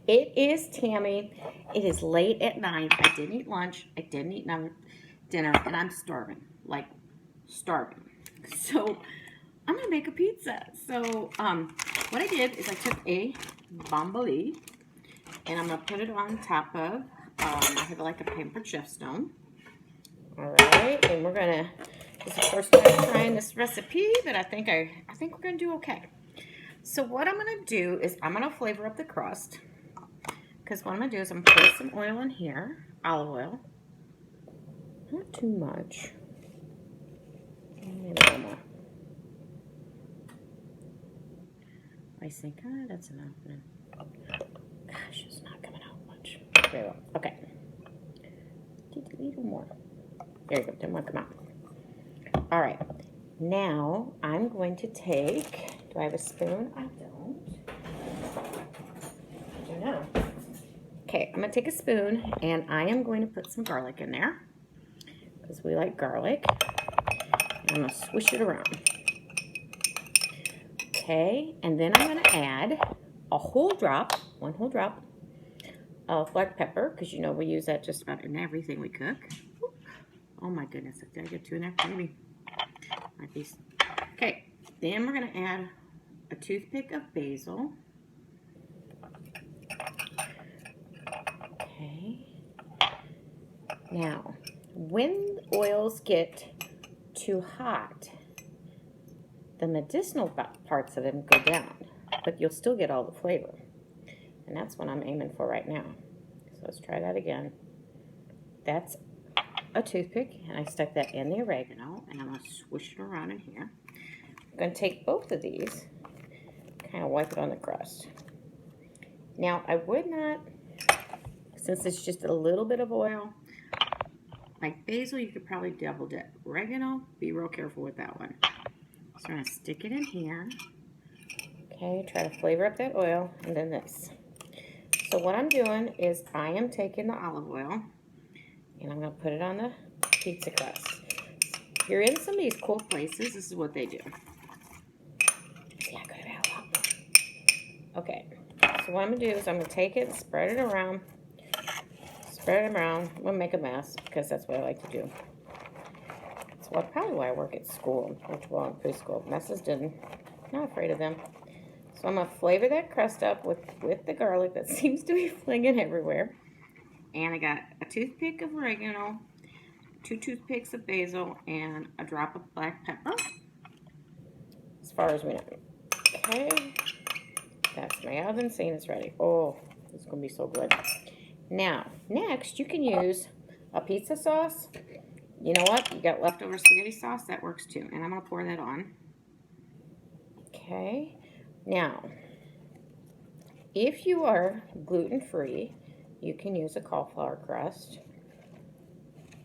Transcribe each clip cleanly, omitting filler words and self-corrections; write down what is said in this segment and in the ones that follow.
It is Tammy. It is late at night. I didn't eat lunch. I didn't eat dinner, and I'm starving. Like, starving. So, I'm going to make a pizza. So, what I did is I took a Boboli, and I'm going to put it on top of, I have like a pampered chef stone. Alright, and we're going to, this is the first time I'm trying this recipe, but I think we're going to do okay. So what I'm going to do is I'm going to flavor up the crust. Because what I'm going to do is I'm going to put some oil in here, olive oil. Not too much. Maybe a little more. I think, that's enough. Gosh, it's not coming out much. Very well. Okay. A little more. There you go. Didn't want to come out. All right. Now I'm going to take. Do I have a spoon? I don't. I do know. Okay, I'm going to take a spoon and I am going to put some garlic in there because we like garlic. And I'm going to swish it around. Okay, and then I'm going to add a whole drop, one whole drop of black pepper because you know we use that just about in everything we cook. Oh my goodness, did I get two in there? Maybe. Might be. Okay, then we're going to add a toothpick of basil. Now, when oils get too hot, the medicinal parts of them go down, but you'll still get all the flavor. And that's what I'm aiming for right now. So let's try that again. That's a toothpick, and I stuck that in the oregano, and I'm going to swish it around in here. I'm going to take both of these, kind of wipe it on the crust. Now, I would not, since it's just a little bit of oil, like basil, you could probably double dip. Oregano, be real careful with that one. So I'm going to stick it in here. Okay, try to flavor up that oil, and then this. So what I'm doing is I am taking the olive oil, and I'm going to put it on the pizza crust. If you're in some of these cool places, this is what they do. See, I could have had a lot more. Okay, so what I'm going to do is I'm going to take it and spread it around. Spread it around. I'm going to make a mess because that's what I like to do. That's probably why I work at school, well, in preschool. Messes didn't. Not afraid of them. So I'm going to flavor that crust up with the garlic that seems to be flinging everywhere. And I got a toothpick of oregano, 2 toothpicks of basil, and a drop of black pepper. As far as we know. Okay. That's my oven saying it's ready. Oh, it's going to be so good. Now, next, you can use a pizza sauce. You know what? You got leftover spaghetti sauce. That works too. And I'm going to pour that on. Okay. Now, if you are gluten-free, you can use a cauliflower crust.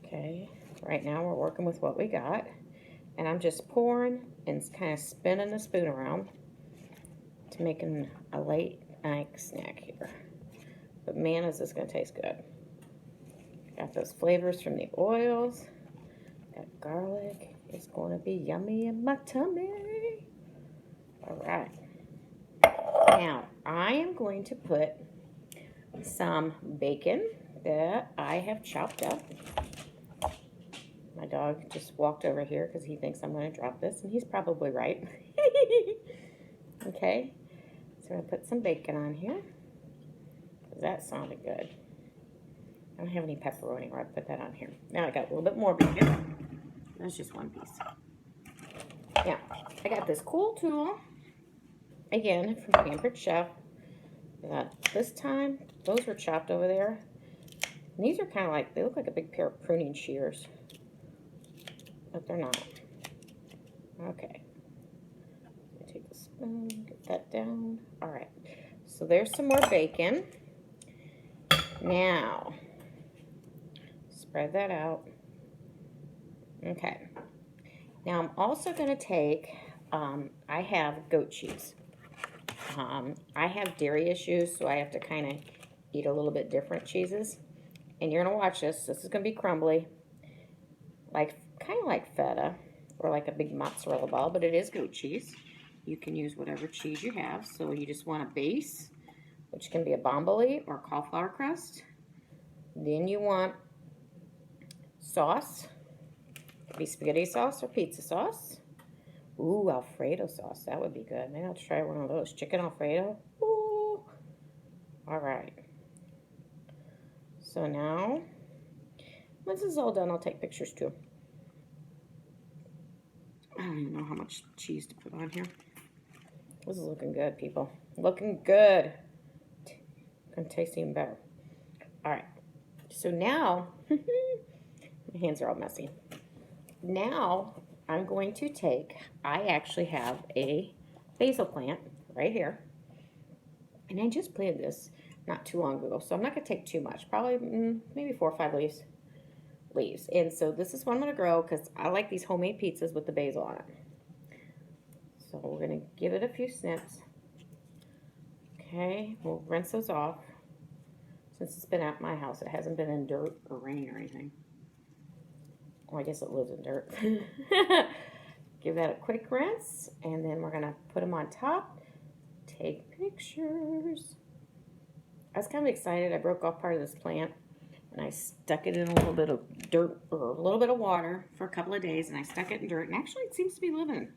Okay. Right now, we're working with what we got. And I'm just pouring and kind of spinning the spoon around to make a late night snack here. But man, is this going to taste good. Got those flavors from the oils. Got garlic. It's going to be yummy in my tummy. All right. Now, I am going to put some bacon that I have chopped up. My dog just walked over here because he thinks I'm going to drop this, and he's probably right. Okay. So I'm going to put some bacon on here. That sounded good. I don't have any pepperoni where I put that on here. Now I got a little bit more bacon. That's just one piece. Now, I got this cool tool. Again, from Pampered Chef. This time, those were chopped over there. And these are kind of like, they look like a big pair of pruning shears. But they're not. Okay. Take the spoon, get that down. All right. So there's some more bacon. Now, spread that out. Okay. Now, I'm also going to take, I have goat cheese. I have dairy issues, so I have to kind of eat a little bit different cheeses. And you're going to watch this. This is going to be crumbly, like kind of like feta or like a big mozzarella ball, but it is goat cheese. You can use whatever cheese you have. So you just want a base which can be a Boboli or cauliflower crust. Then you want sauce. It could be spaghetti sauce or pizza sauce. Ooh, Alfredo sauce. That would be good. Maybe I'll try one of those. Chicken Alfredo. Ooh. All right. So now, once this is all done, I'll take pictures too. I don't even know how much cheese to put on here. This is looking good, people. Looking good. Gonna taste even better. All right. So now, my hands are all messy. Now, I'm going to take, I actually have a basil plant right here. And I just planted this not too long ago. So I'm not going to take too much. Probably maybe 4 or 5 leaves. And so this is what I'm going to grow because I like these homemade pizzas with the basil on it. So we're going to give it a few snips. Okay, we'll rinse those off. Since it's been at my house, it hasn't been in dirt or rain or anything. Well, I guess it lives in dirt. Give that a quick rinse, and then we're going to put them on top. Take pictures. I was kind of excited. I broke off part of this plant, and I stuck it in a little bit of dirt or a little bit of water for a couple of days, and I stuck it in dirt, and actually it seems to be living,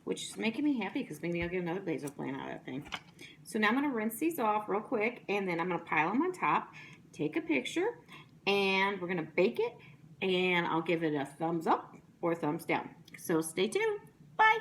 which is making me happy because maybe I'll get another basil plant out of that thing. So now I'm going to rinse these off real quick, and then I'm going to pile them on top, take a picture, and we're going to bake it, and I'll give it a thumbs up or thumbs down. So stay tuned. Bye.